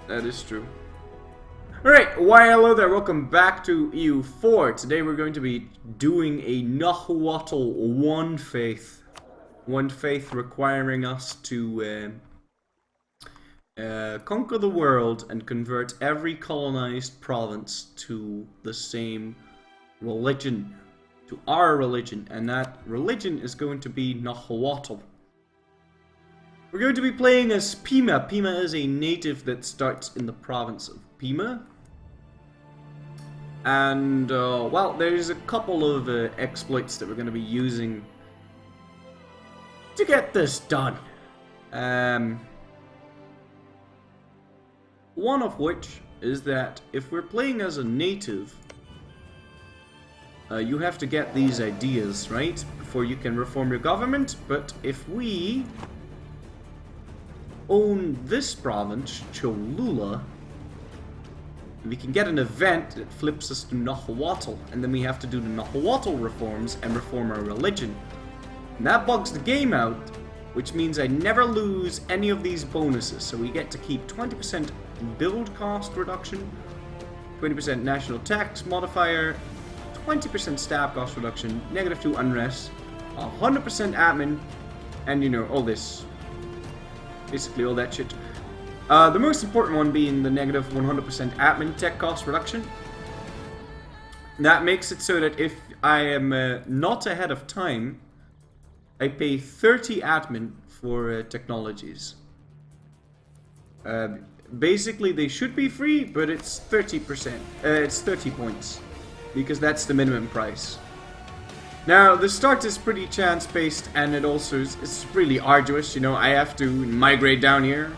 That is true. Alright, why hello there, welcome back to EU4. Today we're going to be doing a Nahuatl One Faith. One Faith requiring us to conquer the world and convert every colonized province to the same religion. To our religion, and that religion is going to be Nahuatl. We're going to be playing as Pima. Pima is a native that starts in the province of Pima. And, well, there's a couple of exploits that we're going to be using to get this done. One of which is that if we're playing as a native, you have to get these ideas, right? Before you can reform your government. But if we own this province, Cholula, we can get an event that flips us to Nahuatl, and then we have to do the Nahuatl reforms and reform our religion. And that bugs the game out, which means I never lose any of these bonuses. So we get to keep 20% build cost reduction, 20% national tax modifier, 20% staff cost reduction, -2 unrest, 100% admin, and you know, all this. Basically all that shit. The most important one being the -100% admin tech cost reduction. That makes it so that if I am not ahead of time, I pay 30 admin for technologies. Basically they should be free, but it's 30%. It's 30 points. Because that's the minimum price. Now, the start is pretty chance-based, and it also it's really arduous, you know. I have to migrate down here,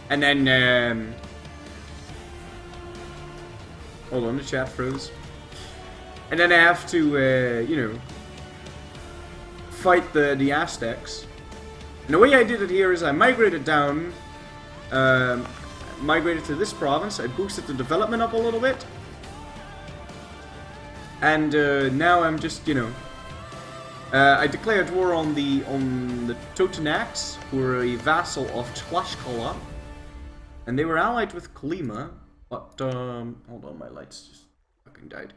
and then, hold on, the chat froze. And then I have to, you know, fight the Aztecs. And the way I did it here is I migrated down, migrated to this province, I boosted the development up a little bit. And now I'm just, you know, I declared war on the Totonacs, who were a vassal of Tlaxcala, and they were allied with Colima. But hold on, my lights just fucking died.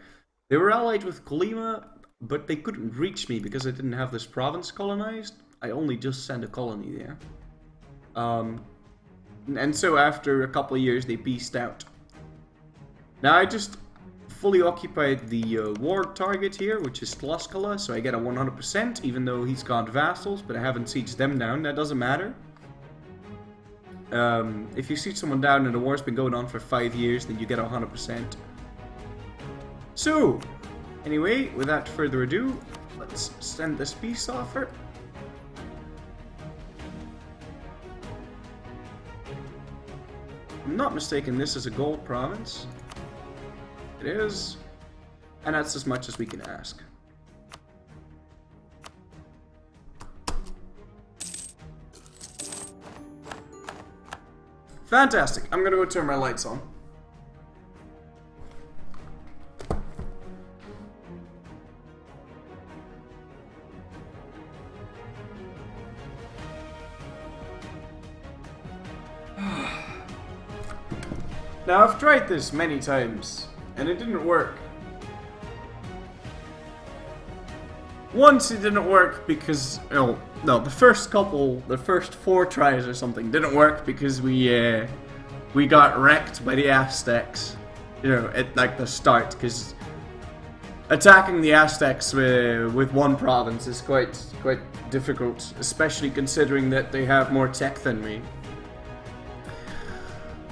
They were allied with Colima, but they couldn't reach me because I didn't have this province colonized. I only just sent a colony there. And so after a couple of years, they peaced out. Now I just fully occupied the war target here, which is Tlaxcala, so I get a 100%, even though he's got vassals, but I haven't sieged them down. That doesn't matter. If you siege someone down and the war's been going on for 5 years, then you get a 100%. So, anyway, without further ado, let's send this peace offer. If I'm not mistaken, this is a gold province. It is, and that's as much as we can ask. Fantastic. I'm gonna go turn my lights on. Now, I've tried this many times, and it didn't work. Once it didn't work because, oh, no, the first 4 tries or something didn't work because we got wrecked by the Aztecs. You know, at like the start, because attacking the Aztecs with one province is quite difficult, especially considering that they have more tech than me.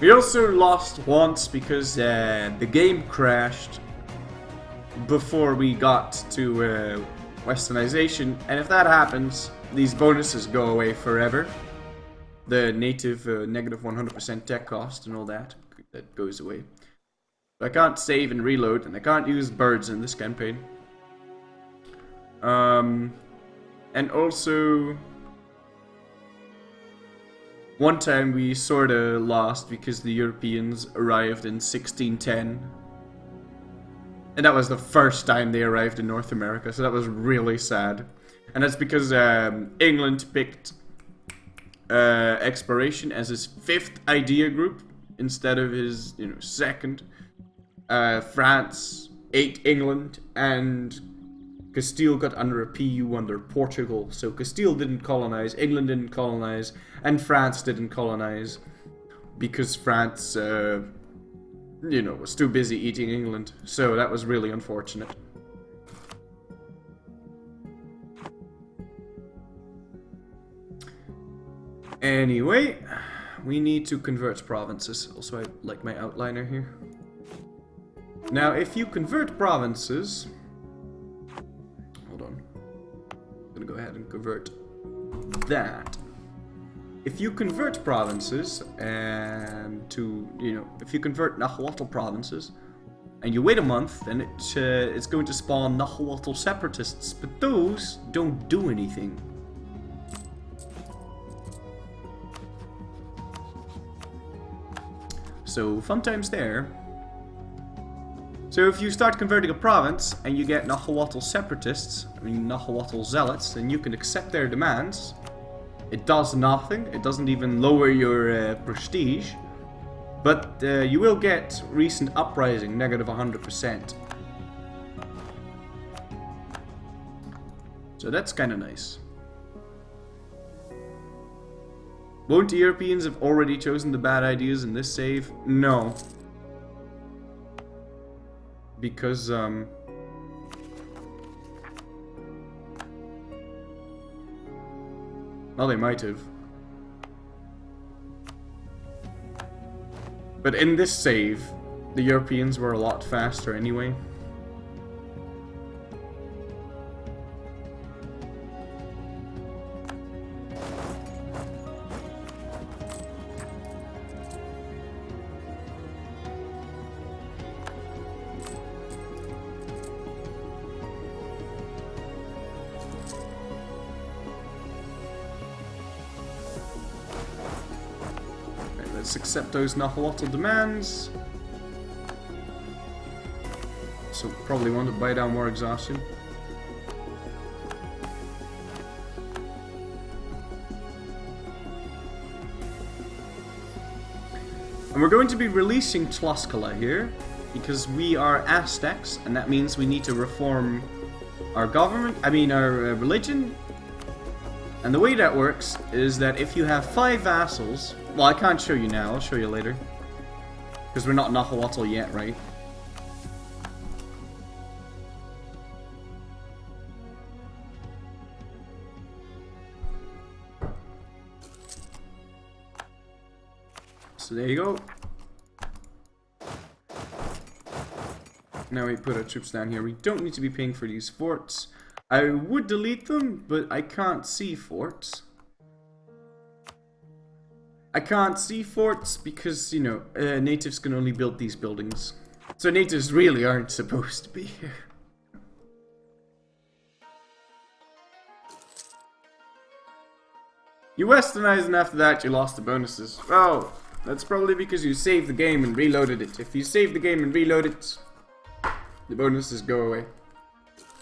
We also lost once because the game crashed before we got to Westernization, and if that happens, these bonuses go away forever. The native -100% tech cost and all that goes away. I can't save and reload, and I can't use birds in this campaign. And also, one time we sorta lost because the Europeans arrived in 1610. And that was the first time they arrived in North America, so that was really sad. And that's because England picked exploration as his 5th idea group, instead of his, second. France ate England, and Castile got under a PU under Portugal. So Castile didn't colonize, England didn't colonize, and France didn't colonize because France, was too busy eating England. So that was really unfortunate. Anyway, we need to convert provinces. Also, I like my outliner here. Now, if you convert provinces... Hold on. I'm gonna go ahead and convert that. If you convert provinces and to, if you convert Nahuatl provinces and you wait a month, then it's going to spawn Nahuatl separatists, but those don't do anything. So, fun times there. So if you start converting a province and you get Nahuatl separatists, Nahuatl zealots, then you can accept their demands. It does nothing. It doesn't even lower your prestige. But you will get recent uprising, negative 100%. So that's kind of nice. Won't the Europeans have already chosen the bad ideas in this save? No. Because, well, they might have. But in this save, the Europeans were a lot faster anyway. Let's accept those Nahuatl demands. So probably want to buy down more exhaustion. And we're going to be releasing Tlaxcala here, because we are Aztecs, and that means we need to reform our government, our religion. And the way that works is that if you have 5 vassals... Well, I can't show you now, I'll show you later. Because we're not Nahuatl yet, right? So there you go. Now we put our troops down here. We don't need to be paying for these forts. I would delete them, but I can't see forts. I can't see forts because, natives can only build these buildings. So natives really aren't supposed to be here. You westernized and after that you lost the bonuses. Oh, that's probably because you saved the game and reloaded it. If you save the game and reload it, the bonuses go away.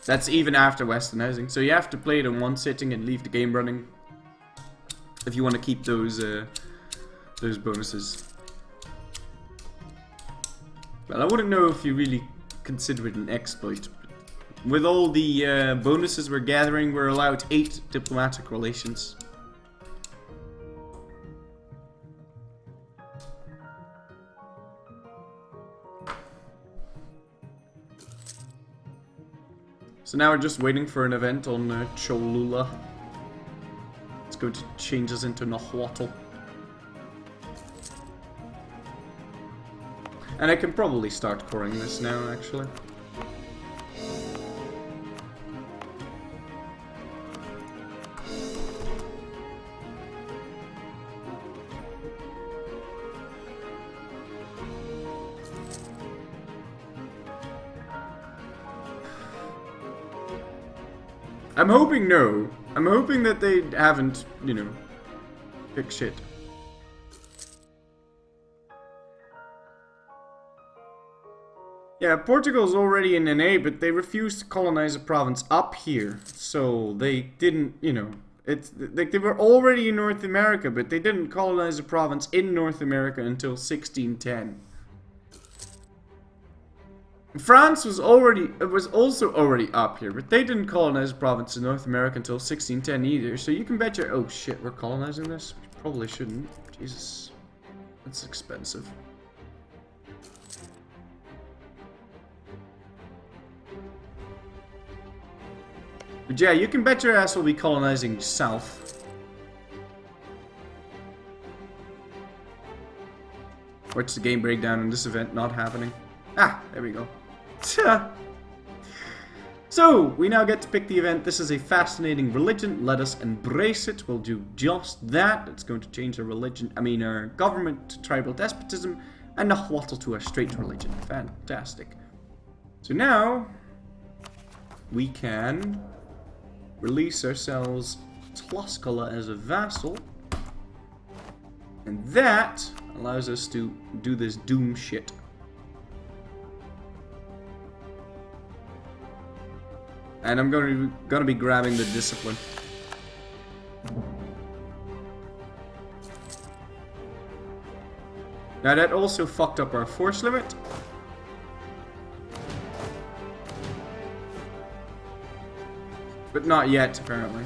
That's even after westernizing. So you have to play it in one sitting and leave the game running if you want to keep those bonuses. Well, I wouldn't know if you really consider it an exploit. With all the bonuses we're gathering, we're allowed 8 diplomatic relations. So now we're just waiting for an event on Cholula. It's going to change us into Nahuatl. And I can probably start coring this now, actually. I'm hoping no. I'm hoping that they haven't, picked shit. Yeah, Portugal's already in NA, but they refused to colonize a province up here. So they didn't, It's like they were already in North America, but they didn't colonize a province in North America until 1610. France was also already up here, but they didn't colonize a province in North America until 1610 either. So you can bet your oh shit, we're colonizing this. We probably shouldn't. Jesus, that's expensive. But yeah, you can bet your ass we'll be colonizing south. What's the game breakdown in this event not happening? Ah, there we go. So, we now get to pick the event. This is a fascinating religion. Let us embrace it. We'll do just that. It's going to change our government to tribal despotism, and Nahuatl to a straight religion. Fantastic. So now, we can release ourselves Tlaxcala as a vassal. And that allows us to do this doom shit. And I'm gonna be grabbing the discipline. Now that also fucked up our force limit. But not yet, apparently.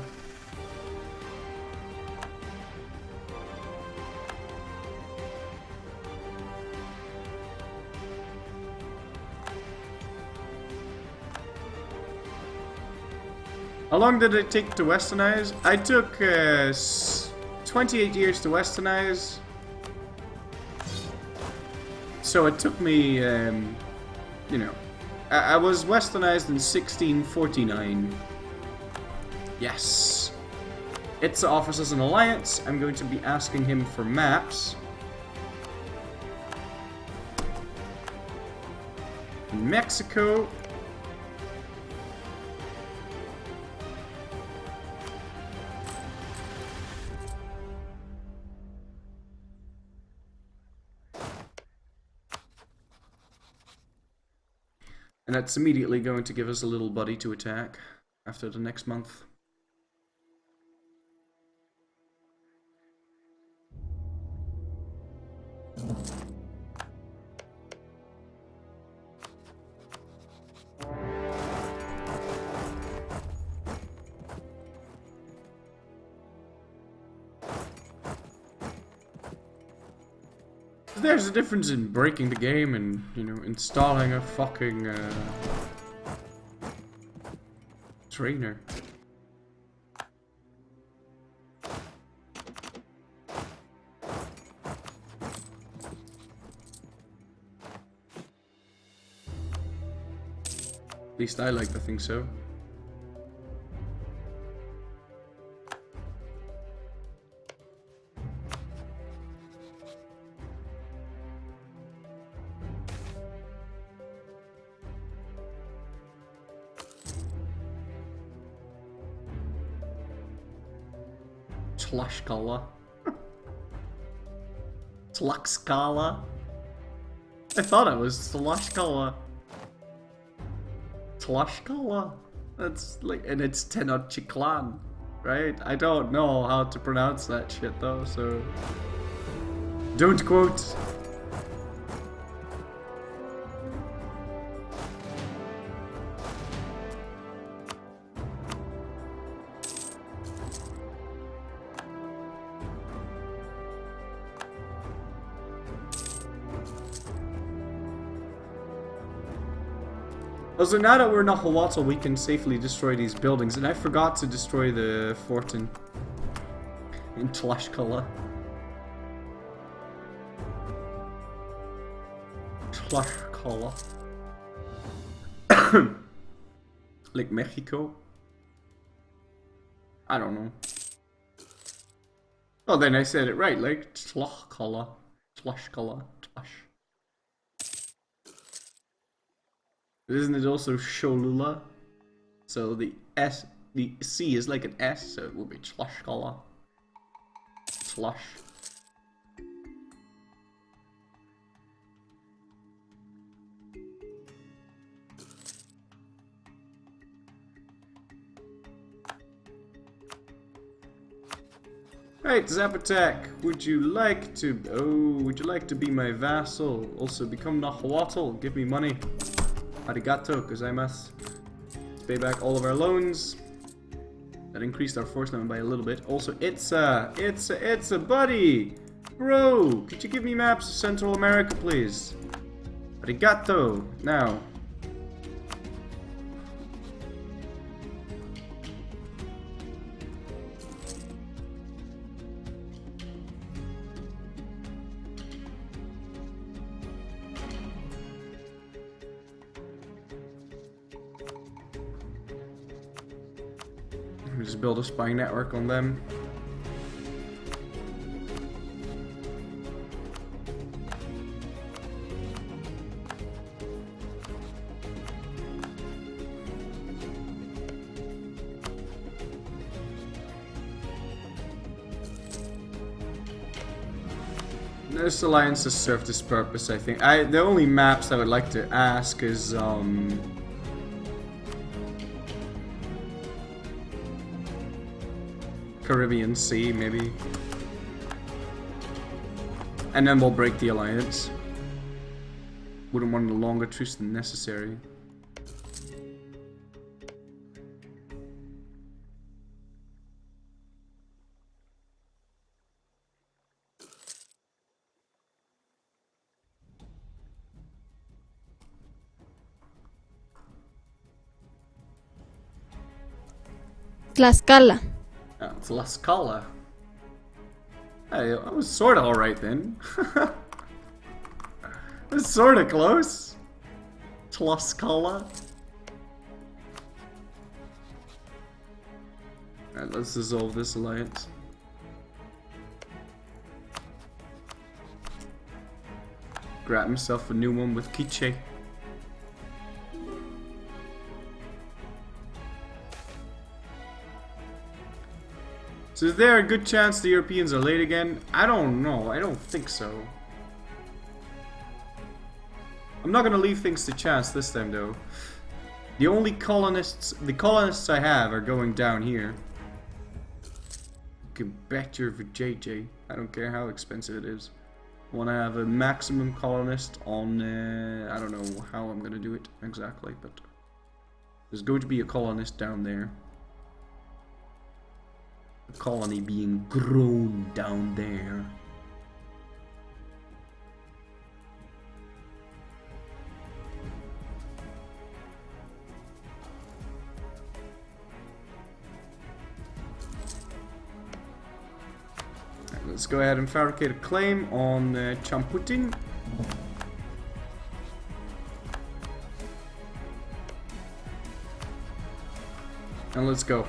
How long did it take to westernize? I took 28 years to westernize. So it took me, you know, I was westernized in 1649. Yes. It offers us an alliance. I'm going to be asking him for maps. In Mexico. And that's immediately going to give us a little buddy to attack after the next month. There's a difference in breaking the game and, you know, installing a fucking trainer. At least I like to think so. Tlaxcala. Tlaxcala. I thought it was Tlaxcala. Tlaxcala. That's like, and it's Tenochtitlan, right? I don't know how to pronounce that shit though, so don't quote. Also, now that we're Nahuatl, we can safely destroy these buildings. And I forgot to destroy the fort in Tlaxcala. Tlaxcala. Like Mexico? I don't know. Oh, then I said it right, like Tlaxcala. Tlaxcala. Isn't it also Cholula? So the C is like an S, so it will be Tlaxcala. Tlax. Right, Zapotec, would you like to be my vassal? Also become Nahuatl, give me money. Arigato gozaimasu. Let's pay back all of our loans. That increased our force limit by a little bit. Also, it's a buddy! Bro, could you give me maps of Central America, please? Arigato! Now. Just build a spying network on them. This alliance has served its purpose, I think. The only maps I would like to ask is Caribbean Sea, maybe. And then we'll break the alliance. Wouldn't want a longer truce than necessary. Tlaxcala. It's Tlaxcala. Hey, I was sorta alright then. I was sorta close. Tlaxcala. Alright, let's dissolve this alliance. Grab himself a new one with Quiche. So is there a good chance the Europeans are late again? I don't know. I don't think so. I'm not gonna leave things to chance this time though. The only colonists I have are going down here. You can bet your JJ. I don't care how expensive it is. Want to have a maximum colonist on, I don't know how I'm gonna do it exactly, but there's going to be a colonist down there. A colony being grown down there. Right, let's go ahead and fabricate a claim on Champuting. And let's go.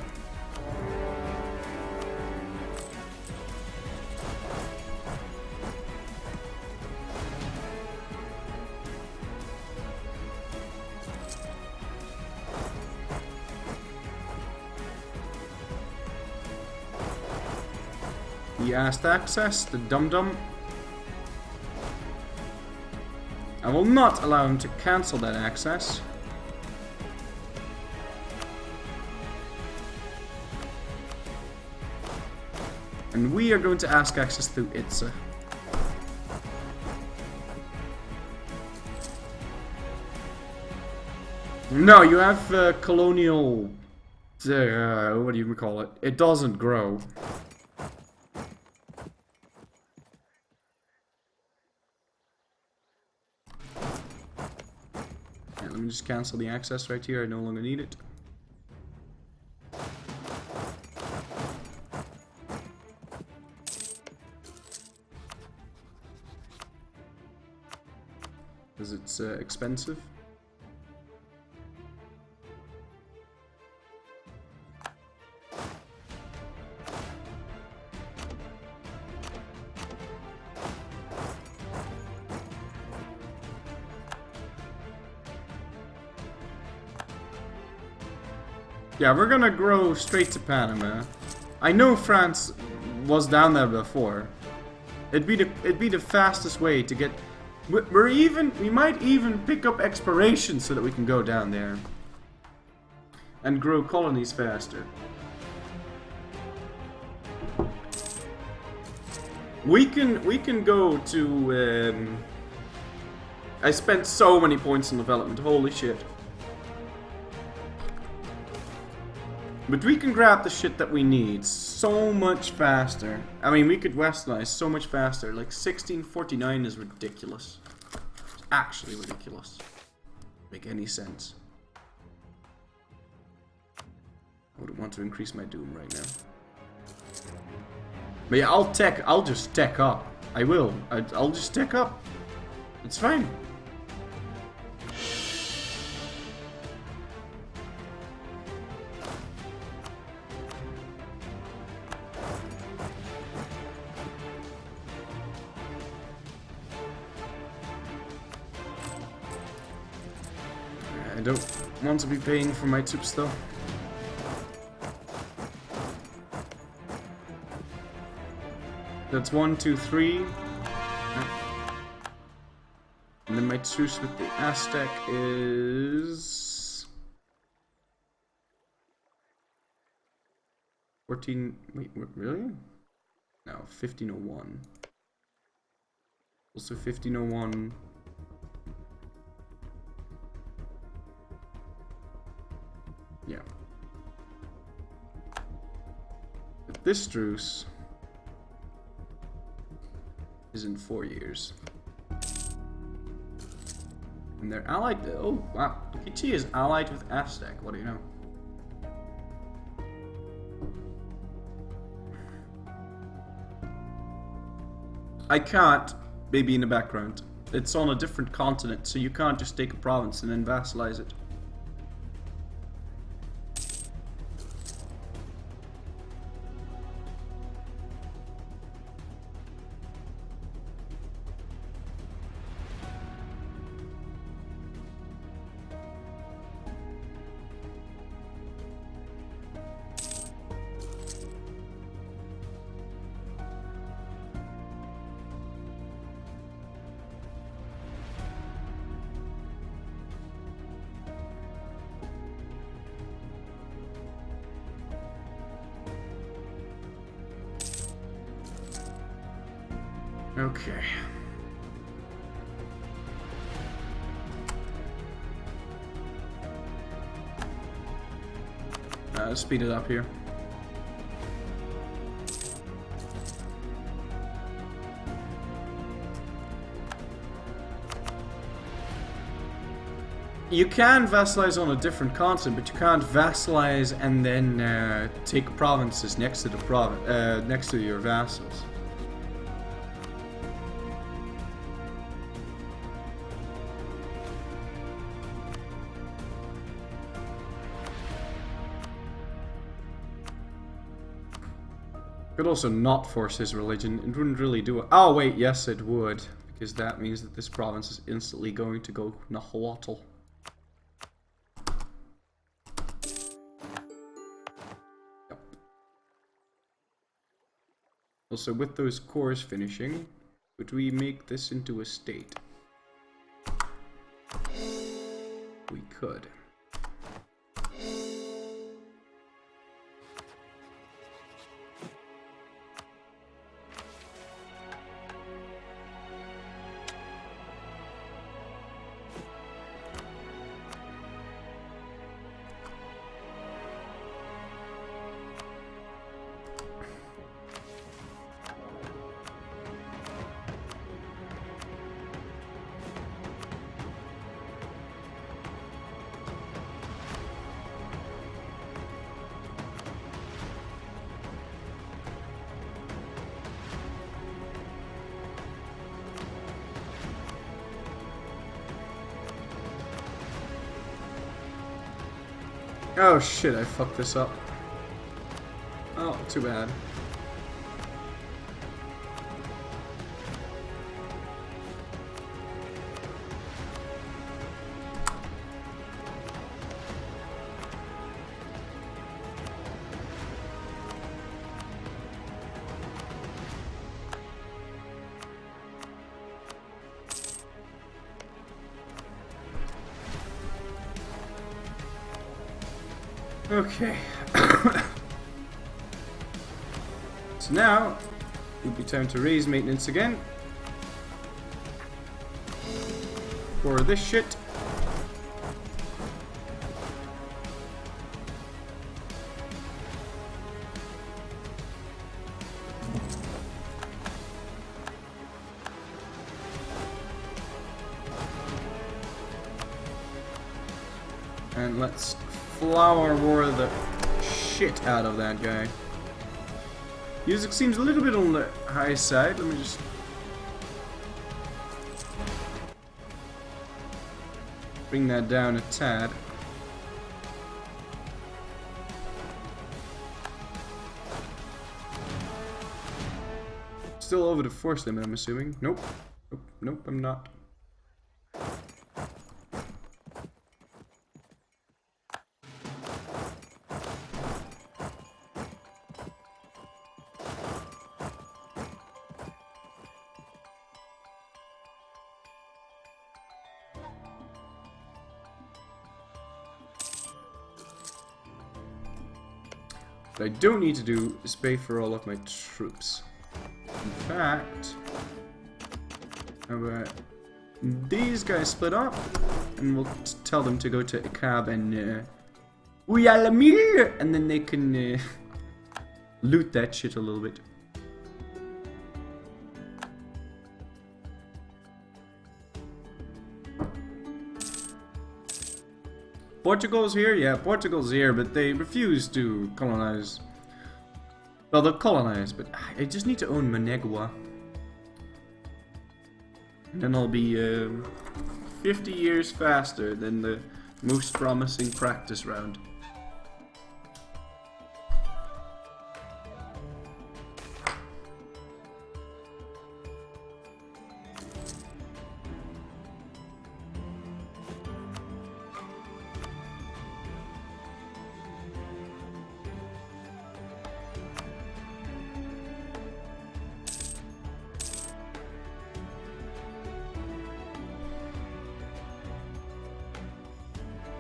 He asked access, the dum-dum. I will not allow him to cancel that access. And we are going to ask access through Itza. No, you have colonial... what do you call it? It doesn't grow. Let me just cancel the access right here. I no longer need it. Because it's expensive. Yeah, we're gonna grow straight to Panama. I know France was down there before. It'd be the fastest way to get. We might even pick up exploration so that we can go down there and grow colonies faster. We can go to. I spent so many points on development. Holy shit. But we can grab the shit that we need so much faster. I mean, we could westernize so much faster. Like 1649 is ridiculous. It's actually ridiculous. Make any sense. I wouldn't want to increase my doom right now. But yeah, I'll just tech up. I will. I'll just tech up. It's fine. I don't want to be paying for my tips though. That's 1, 2, 3. And then my truce with the Aztec is 14. Wait, really? No, 1501. Also 1501. Yeah. But this truce is in 4 years. And they're allied. Oh, wow. Kichi is allied with Aztec. What do you know? I can't, maybe in the background. It's on a different continent, so you can't just take a province and then vassalize it. Okay. Let's speed it up here. You can vassalize on a different continent, but you can't vassalize and then take provinces next to the next to your vassals. Could also not force his religion. It wouldn't really do it. Oh wait, yes it would. Because that means that this province is instantly going to go Nahuatl. Yep. Also, with those cores finishing, could we make this into a state? We could. Oh shit, I fucked this up. Oh, too bad. Okay. So now, It'll be time to raise maintenance again. For this shit. And let's flower war the shit out of that guy. Music seems a little bit on the high side. Let me just... bring that down a tad. Still over the force limit, I'm assuming. Nope. Nope, nope, I'm not. What I don't need to do is pay for all of my troops. In fact, how about these guys split up, and we'll tell them to go to Ikab and Uyalamir, and then they can loot that shit a little bit. Portugal's here? Yeah, Portugal's here, but they refuse to colonize. Well, they'll colonize, but I just need to own Managua. And then I'll be 50 years faster than the most promising practice round.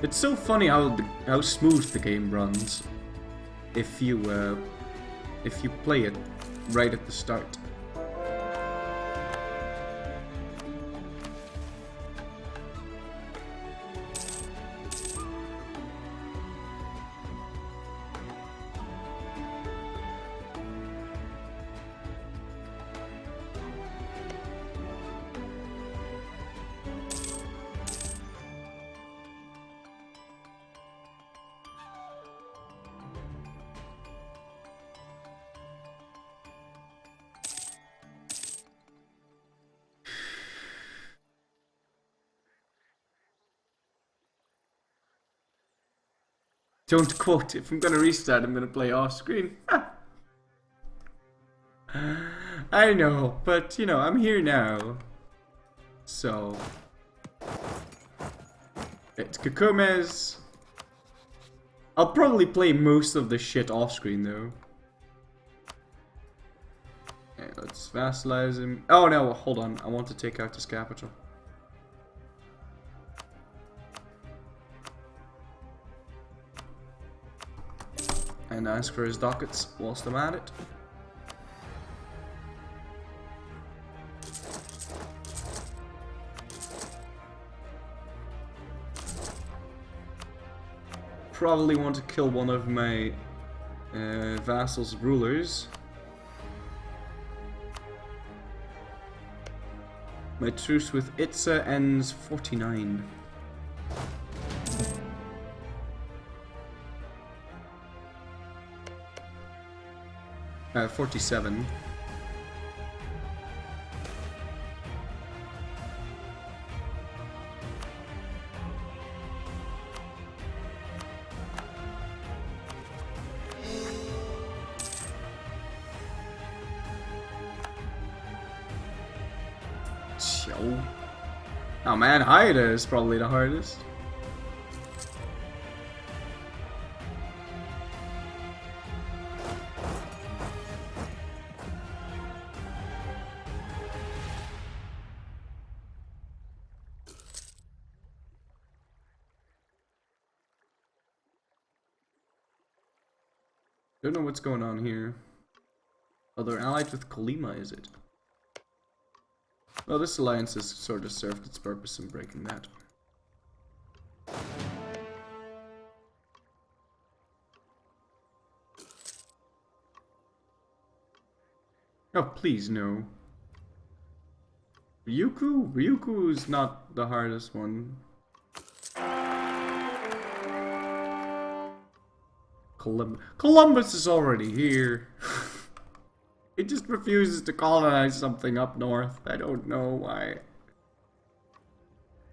It's so funny how smooth the game runs if you play it right at the start. Don't quote. If I'm gonna restart, I'm gonna play off screen. I know, but you know, I'm here now. So it's Kakumes. I'll probably play most of the shit off screen though. Okay, let's vassalize him. Oh no, hold on. I want to take out this capital. And ask for his dockets whilst I'm at it. Probably want to kill one of my vassals' rulers. My truce with Itza ends 49. 47. Oh man, Haida is probably the hardest. Don't know what's going on here. Oh, they're allied with Colima, is it? Well, this alliance has sort of served its purpose in breaking that. Oh, please, no. Ryukyu? Ryukyu is not the hardest one. Columbus is already here. It just refuses to colonize something up north. I don't know why.